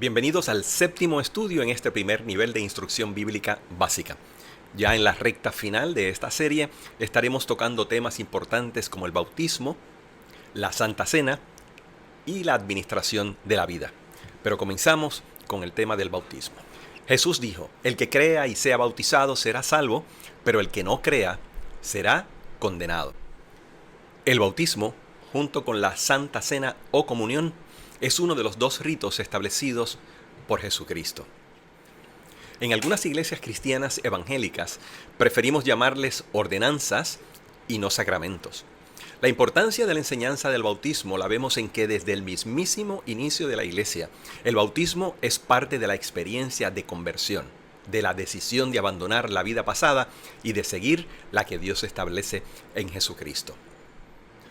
Bienvenidos al séptimo estudio en este primer nivel de instrucción bíblica básica. Ya en la recta final de esta serie estaremos tocando temas importantes como el bautismo, la Santa Cena y la administración de la vida. Pero comenzamos con el tema del bautismo. Jesús dijo, el que crea y sea bautizado será salvo, pero el que no crea será condenado. El bautismo, junto con la Santa Cena o comunión, es uno de los dos ritos establecidos por Jesucristo. En algunas iglesias cristianas evangélicas preferimos llamarles ordenanzas y no sacramentos. La importancia de la enseñanza del bautismo la vemos en que desde el mismísimo inicio de la iglesia, el bautismo es parte de la experiencia de conversión, de la decisión de abandonar la vida pasada y de seguir la que Dios establece en Jesucristo.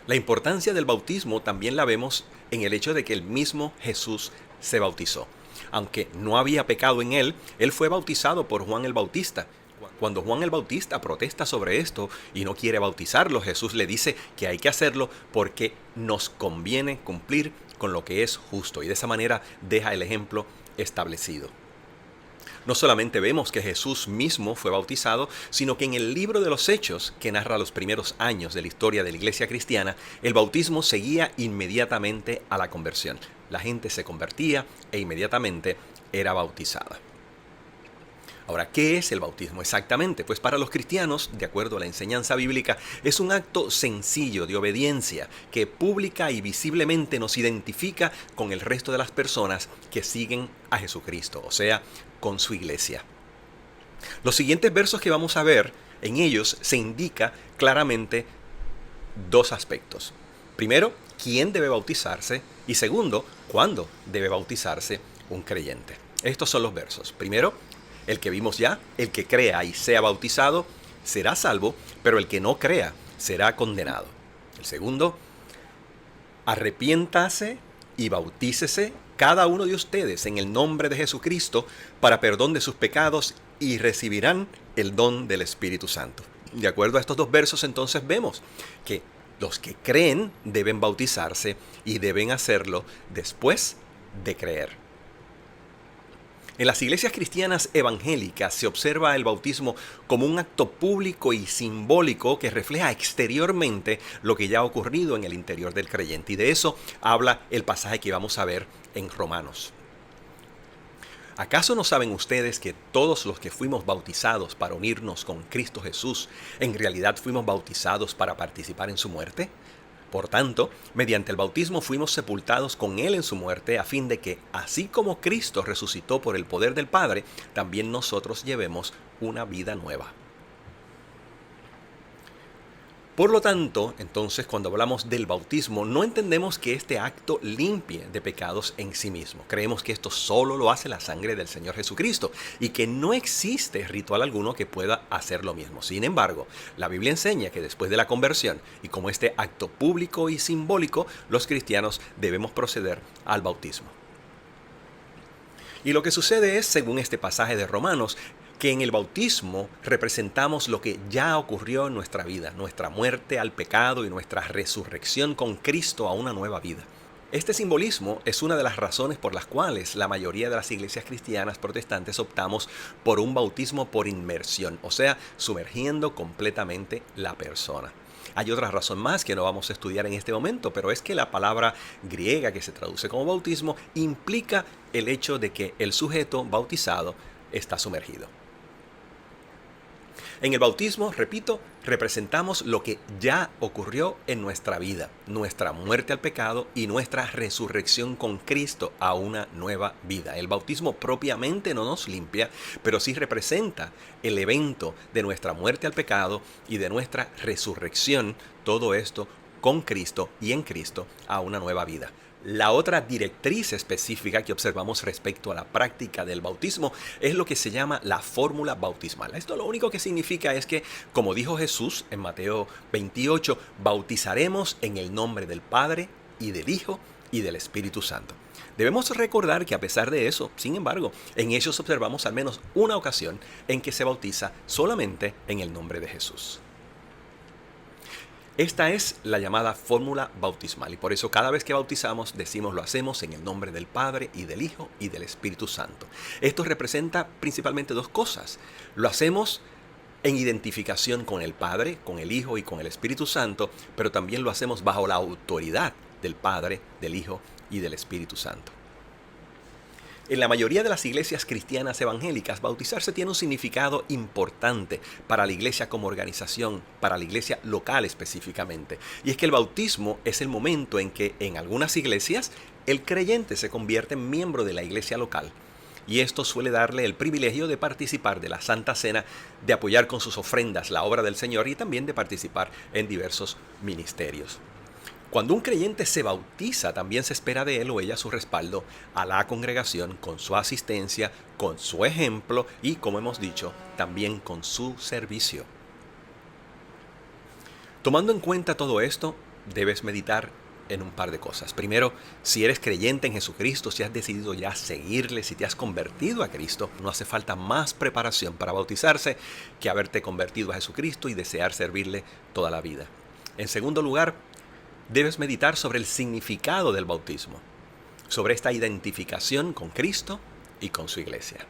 La importancia del bautismo también la vemos en el hecho de que el mismo Jesús se bautizó. Aunque no había pecado en él, él fue bautizado por Juan el Bautista. Cuando Juan el Bautista protesta sobre esto y no quiere bautizarlo, Jesús le dice que hay que hacerlo porque nos conviene cumplir con lo que es justo. Y de esa manera deja el ejemplo establecido. No solamente vemos que Jesús mismo fue bautizado, sino que en el libro de los Hechos, que narra los primeros años de la historia de la iglesia cristiana, el bautismo seguía inmediatamente a la conversión. La gente se convertía e inmediatamente era bautizada. Ahora, ¿qué es el bautismo exactamente? Pues para los cristianos, de acuerdo a la enseñanza bíblica, es un acto sencillo de obediencia que pública y visiblemente nos identifica con el resto de las personas que siguen a Jesucristo, o sea, con su iglesia. Los siguientes versos que vamos a ver, en ellos se indica claramente dos aspectos. Primero, quién debe bautizarse y segundo, cuándo debe bautizarse un creyente. Estos son los versos. Primero, el que vimos ya, el que crea y sea bautizado será salvo, pero el que no crea será condenado. El segundo, arrepiéntase y bautícese cada uno de ustedes en el nombre de Jesucristo para perdón de sus pecados y recibirán el don del Espíritu Santo. De acuerdo a estos dos versos, entonces vemos que los que creen deben bautizarse y deben hacerlo después de creer. En las iglesias cristianas evangélicas se observa el bautismo como un acto público y simbólico que refleja exteriormente lo que ya ha ocurrido en el interior del creyente. Y de eso habla el pasaje que vamos a ver en Romanos. ¿Acaso no saben ustedes que todos los que fuimos bautizados para unirnos con Cristo Jesús, en realidad fuimos bautizados para participar en su muerte? Por tanto, mediante el bautismo fuimos sepultados con Él en su muerte, a fin de que, así como Cristo resucitó por el poder del Padre, también nosotros llevemos una vida nueva. Por lo tanto, entonces, cuando hablamos del bautismo, no entendemos que este acto limpie de pecados en sí mismo. Creemos que esto solo lo hace la sangre del Señor Jesucristo y que no existe ritual alguno que pueda hacer lo mismo. Sin embargo, la Biblia enseña que después de la conversión y como este acto público y simbólico, los cristianos debemos proceder al bautismo. Y lo que sucede es, según este pasaje de Romanos, que en el bautismo representamos lo que ya ocurrió en nuestra vida, nuestra muerte al pecado y nuestra resurrección con Cristo a una nueva vida. Este simbolismo es una de las razones por las cuales la mayoría de las iglesias cristianas protestantes optamos por un bautismo por inmersión, o sea, sumergiendo completamente la persona. Hay otra razón más que no vamos a estudiar en este momento, pero es que la palabra griega que se traduce como bautismo implica el hecho de que el sujeto bautizado está sumergido. En el bautismo, repito, representamos lo que ya ocurrió en nuestra vida, nuestra muerte al pecado y nuestra resurrección con Cristo a una nueva vida. El bautismo propiamente no nos limpia, pero sí representa el evento de nuestra muerte al pecado y de nuestra resurrección, todo esto con Cristo y en Cristo a una nueva vida. La otra directriz específica que observamos respecto a la práctica del bautismo es lo que se llama la fórmula bautismal. Esto lo único que significa es que, como dijo Jesús en Mateo 28, bautizaremos en el nombre del Padre y del Hijo y del Espíritu Santo. Debemos recordar que a pesar de eso, sin embargo, en ellos observamos al menos una ocasión en que se bautiza solamente en el nombre de Jesús. Esta es la llamada fórmula bautismal y por eso cada vez que bautizamos decimos lo hacemos en el nombre del Padre y del Hijo y del Espíritu Santo. Esto representa principalmente dos cosas. Lo hacemos en identificación con el Padre, con el Hijo y con el Espíritu Santo, pero también lo hacemos bajo la autoridad del Padre, del Hijo y del Espíritu Santo. En la mayoría de las iglesias cristianas evangélicas, bautizarse tiene un significado importante para la iglesia como organización, para la iglesia local específicamente. Y es que el bautismo es el momento en que en algunas iglesias el creyente se convierte en miembro de la iglesia local. Y esto suele darle el privilegio de participar de la Santa Cena, de apoyar con sus ofrendas la obra del Señor y también de participar en diversos ministerios. Cuando un creyente se bautiza, también se espera de él o ella su respaldo a la congregación con su asistencia, con su ejemplo y, como hemos dicho, también con su servicio. Tomando en cuenta todo esto, debes meditar en un par de cosas. Primero, si eres creyente en Jesucristo, si has decidido ya seguirle, si te has convertido a Cristo, no hace falta más preparación para bautizarse que haberte convertido a Jesucristo y desear servirle toda la vida. En segundo lugar, debes meditar sobre el significado del bautismo, sobre esta identificación con Cristo y con su iglesia.